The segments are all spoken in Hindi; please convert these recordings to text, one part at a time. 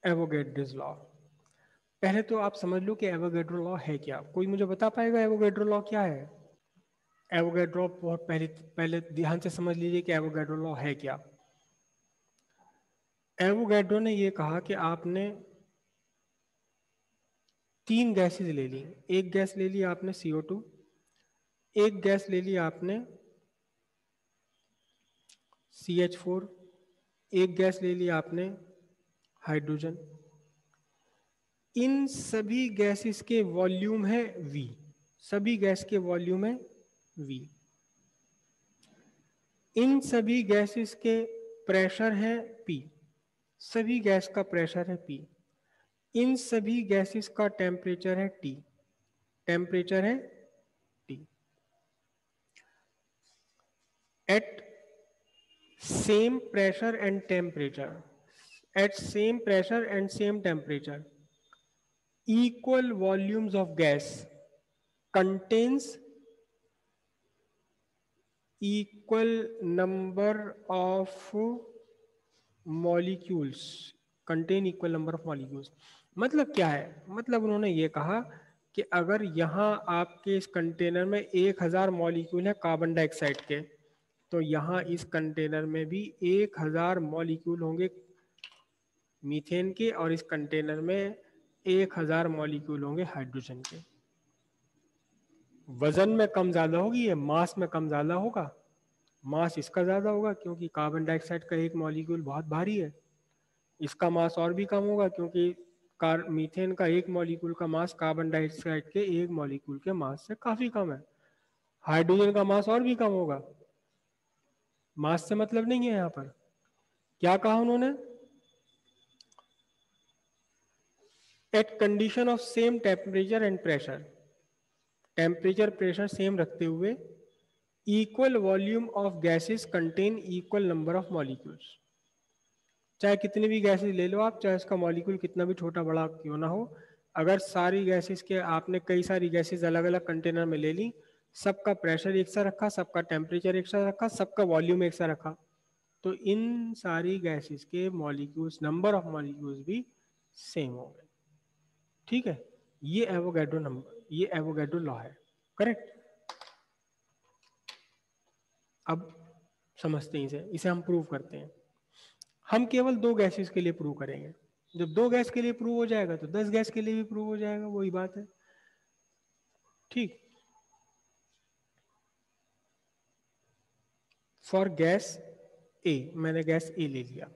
Avogadro's law. पहले तो आप समझ लो कि एवोगैड्रो लॉ है क्या। कोई मुझे बता पाएगा एवोगैड्रो लॉ क्या है? एवोगैड्रो बहुत पहले पहले ध्यान से समझ लीजिए कि एवोगैड्रो लॉ है क्या। एवोगैड्रो ने ये कहा कि आपने 3 गैसेज ले ली। एक गैस ले ली आपने CO2, एक गैस ले ली आपने CH4, एक गैस ले ली आपने हाइड्रोजन। इन सभी गैसेस के वॉल्यूम है V। सभी गैस के वॉल्यूम है V। इन सभी गैसेस के प्रेशर है P। सभी गैस का प्रेशर है P। इन सभी गैसेस का टेम्परेचर है T। टेम्परेचर है T। At same pressure and temperature, at same pressure and same temperature, equal volumes of gas contains equal number of molecules, contain equal number of molecules। मतलब क्या है? मतलब उन्होंने ये कहा कि अगर यहाँ आपके इस कंटेनर में 1000 मॉलिक्यूल है कार्बन डाइऑक्साइड के, तो यहाँ इस कंटेनर में भी 1000 मॉलिक्यूल होंगे मीथेन के, और इस कंटेनर में 1000 मॉलिक्यूल होंगे हाइड्रोजन के। वजन में कम ज्यादा होगी, ये मास में कम ज्यादा होगा। मास इसका ज्यादा होगा क्योंकि कार्बन डाइऑक्साइड का एक मॉलिक्यूल बहुत भारी है। इसका मास और भी कम होगा क्योंकि मीथेन का एक मॉलिक्यूल का मास कार्बन डाइऑक्साइड के एक मॉलिक्यूल के मास से काफी कम है। हाइड्रोजन का मास और भी कम होगा। मास से मतलब नहीं है। यहाँ पर क्या कहा उन्होंने? At condition of same temperature and pressure, temperature pressure same रखते हुए equal volume of gases contain equal number of molecules. चाहे कितनी भी गैसेस ले लो आप, चाहे उसका मॉलिक्यूल कितना भी छोटा बड़ा क्यों ना हो, अगर सारी गैसेस के आपने कई सारी गैसेस अलग अलग कंटेनर में ले ली, सबका प्रेशर एक सा रखा, सबका टेम्परेचर एक सा रखा, सबका वॉल्यूम एक सा रखा, तो इन सारी गैसेस के मॉलिक्यूल्स, नंबर ऑफ मॉलिक्यूल्स भी सेम हो गए। ठीक है, ये एवोगैड्रो नंबर, ये एवोगैड्रो लॉ है। करेक्ट। अब समझते हैं इसे हम प्रूव करते हैं। हम केवल 2 गैसेस के लिए प्रूव करेंगे। जब 2 गैस के लिए प्रूव हो जाएगा तो 10 गैस के लिए भी प्रूव हो जाएगा, वही बात है। ठीक। फॉर गैस ए, मैंने गैस ए ले लिया,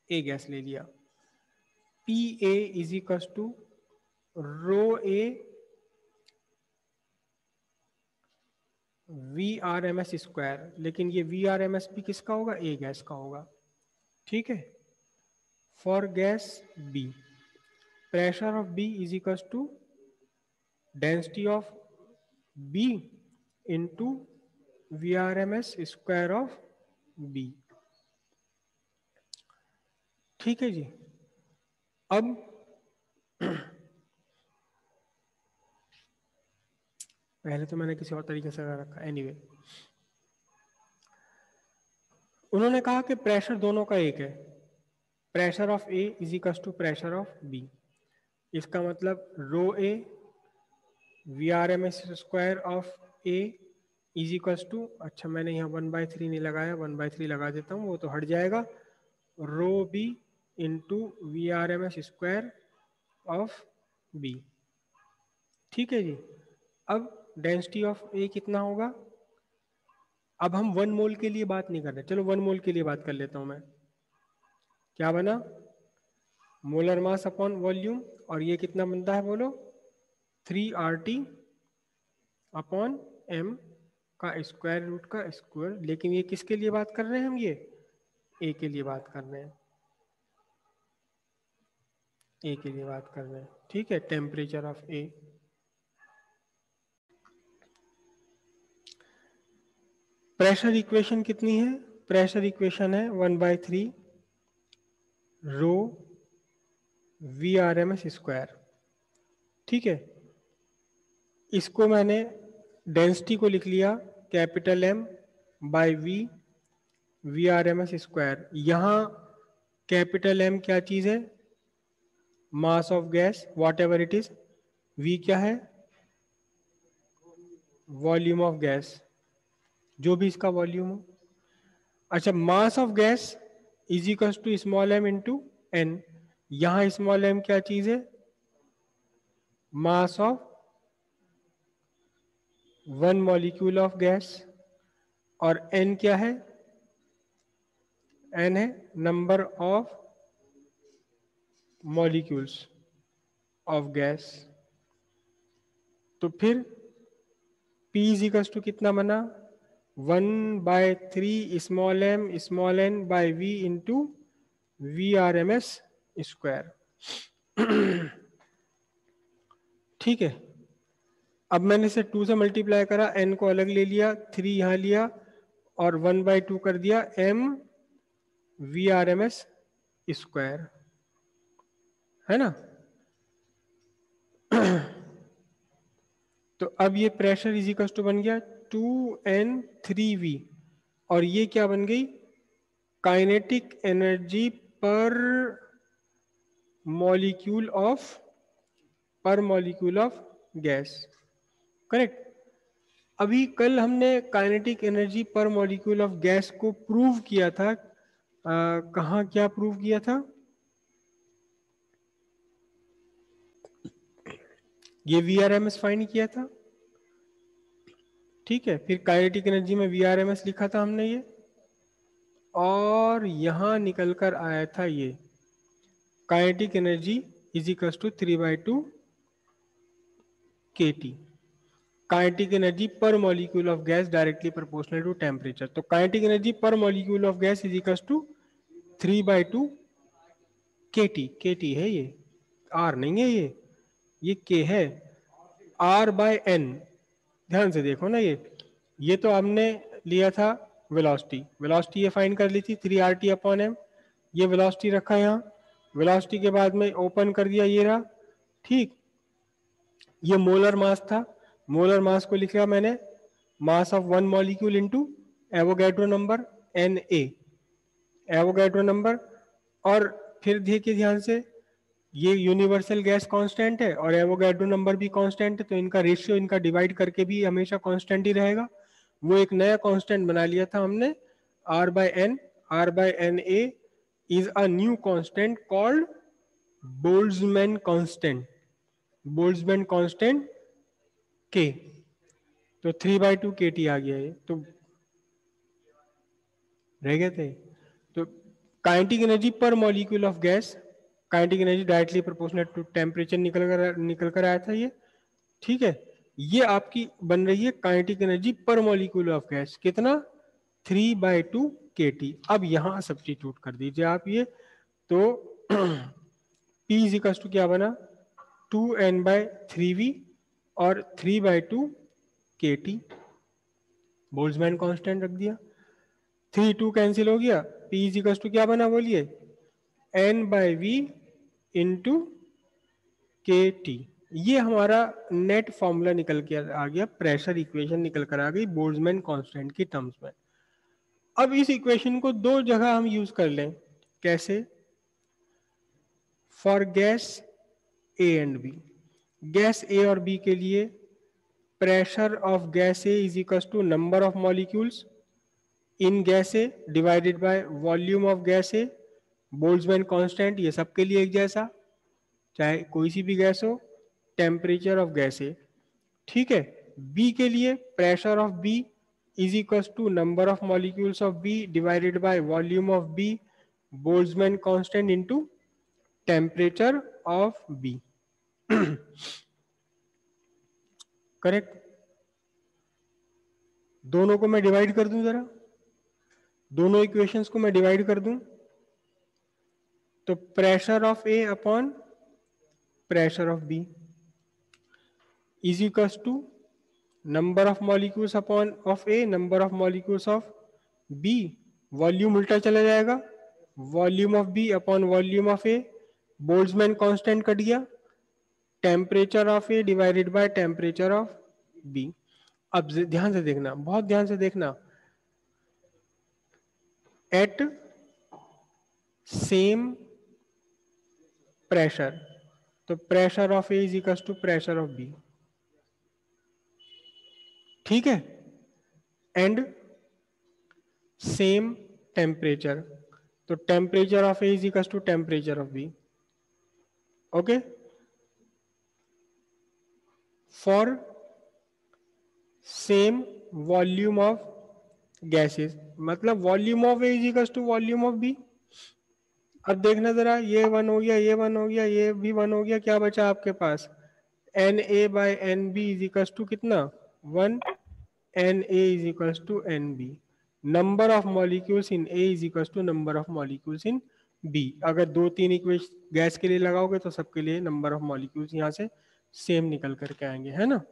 ए गैस ले लिया। P a is equal to rho a VRMS square, लेकिन ये VRMS भी किसका होगा? ए गैस का होगा। ठीक है। For gas b, pressure of b is equal to density of b into VRMS square of B. ठीक है जी। अब पहले तो मैंने किसी और तरीके से रखा, एनीवे उन्होंने कहा कि प्रेशर दोनों का एक है। Pressure of A is equal to pressure of b. इसका मतलब rho a VRMS square of A is equal to, अच्छा मैंने यहाँ 1/3 नहीं लगाया, 1/3 लगा देता हूँ, वो तो हट जाएगा, rho B into VRMS square of B. ठीक है जी। अब डेंसिटी ऑफ ए कितना होगा? अब हम 1 मोल के लिए बात नहीं कर रहे, चलो 1 मोल के लिए बात कर लेता हूं मैं। क्या बना? मोलर मास अपॉन वॉल्यूम, और ये कितना बनता है बोलो? 3RT अपॉन m का स्क्वायर रूट का स्क्वायर। लेकिन ये किसके लिए बात कर रहे हैं हम? ये ए के लिए बात कर रहे हैं, ए के लिए बात कर रहे हैं। ठीक है, temperature of A. Pressure equation कितनी है? प्रेशर इक्वेशन है 1/3 रो VRMS स्क्वायर। ठीक है, इसको मैंने डेंसिटी को लिख लिया capital M by V VRMS square. यहाँ कैपिटल M क्या चीज़ है? Mass of gas what ever it is, v क्या है, वॉल्यूम ऑफ गैस, जो भी इसका वॉल्यूम हो। अच्छा, mass of gas is equal to small m into n. यहां स्मॉल m क्या चीज है, mass of one molecule of gas, और n क्या है, n है number of molecules of gas. तो फिर P इज इक्वल टू कितना बना, 1/3 small n by v into VRMS square. ठीक है, अब मैंने इसे 2 से मल्टीप्लाई करा, n को अलग ले लिया, 3 यहां लिया और 1/2 कर दिया m VRMS स्क्वायर, है ना। तो अब ये प्रेशर इज इक्वल टू बन गया 2n3v, और ये क्या बन गई, kinetic energy per molecule of gas, correct. अभी कल हमने kinetic energy per molecule of gas को प्रूव किया था, कहाँ क्या प्रूव किया था, ये VRMS फाइंड किया था, ठीक है। फिर काइनेटिक एनर्जी में VRMS लिखा था हमने ये, और यहां निकल कर आया था ये kinetic energy is equal to 3/2 kT, kinetic energy per molecule of gas directly proportional to temperature. तो kinetic energy per molecule of gas is equal to 3/2 kT, kT है ये, R नहीं है ये K है, R/N। ध्यान से देखो ना, ये तो हमने लिया था वेलोसिटी, वेलोसिटी ये फाइंड कर ली थी 3RT/m, ये वेलोसिटी रखा यहाँ, वेलोसिटी के बाद में ओपन कर दिया, ये रहा, ठीक। ये मोलर मास था, मोलर मास को लिखा मैंने मास of one molecule into Avogadro number Na, Avogadro number. और फिर देखिए ध्यान से, ये यूनिवर्सल गैस कांस्टेंट है और एवोगैड्रो नंबर भी कांस्टेंट है, तो इनका रेशियो, इनका डिवाइड करके भी हमेशा कांस्टेंट ही रहेगा। वो एक नया कांस्टेंट बना लिया था हमने, R/N, R/Na is a new constant called Boltzmann constant, Boltzmann constant K। तो 3/2 kT आ गया, ये तो रह गए थे। तो kinetic energy per molecule of gas, kinetic energy directly proportional to temperature निकल कर आया था ये, ठीक है। ये आपकी बन रही है kinetic energy per molecule of gas, कितना, 3/2 kT। अब यहां सब्स्टिट्यूट कर दीजिए आप ये, तो P इज इक्वल टू क्या बना, 2n/3v और 3/2 kT, बोल्ट्जमैन कांस्टेंट रख दिया, 3 2 कैंसिल हो गया, P इज इक्वल टू क्या बना बोलिए, n/v इंटू kT। ये हमारा नेट फॉर्मूला निकल के आ गया, प्रेशर इक्वेशन निकल कर आ गई बोल्ट्जमैन कांस्टेंट की टर्म्स में। अब इस इक्वेशन को दो जगह हम यूज कर लें, कैसे, for gas A and B, gas A और B के लिए pressure of gas A is equal to number of molecules in gas A divided by volume of gas A, Boltzmann constant ये सबके लिए एक जैसा, चाहे कोई सी भी गैस हो, टेम्परेचर ऑफ गैस A, ठीक है। B के लिए pressure of B is equal to number of molecules of B divided by volume of B, Boltzmann constant into temperature of B, correct. दोनों को मैं डिवाइड कर दूं जरा, दोनों इक्वेशंस को मैं डिवाइड कर दूं, तो pressure of A upon pressure of B is equal to number of molecules upon of A, number of molecules of B, volume उल्टा चला जाएगा, volume of B upon volume of A, Boltzmann constant cut गया, temperature of A divided by temperature of B। अब ध्यान से देखना, बहुत ध्यान से देखना, एट सेम प्रेशर, तो pressure of A is equal to pressure of B, ठीक है, एंड सेम टेम्परेचर, तो temperature of A is equal to temperature of B, okay. For same volume of gases, मतलब volume of A is equal to volume of B. अब देखना जरा, ये वन हो गया, ये वन हो गया, ये भी वन हो गया, क्या बचा आपके पास, N A by N B is equal to कितना, one, N A is equal to N B. Number of molecules in A is equal to number of molecules in B. अगर दो तीन इक्वेशन गैस के लिए लगाओगे तो सबके लिए नंबर ऑफ मॉलिक्यूल्स यहाँ से सेम निकल करके आएंगे, है ना।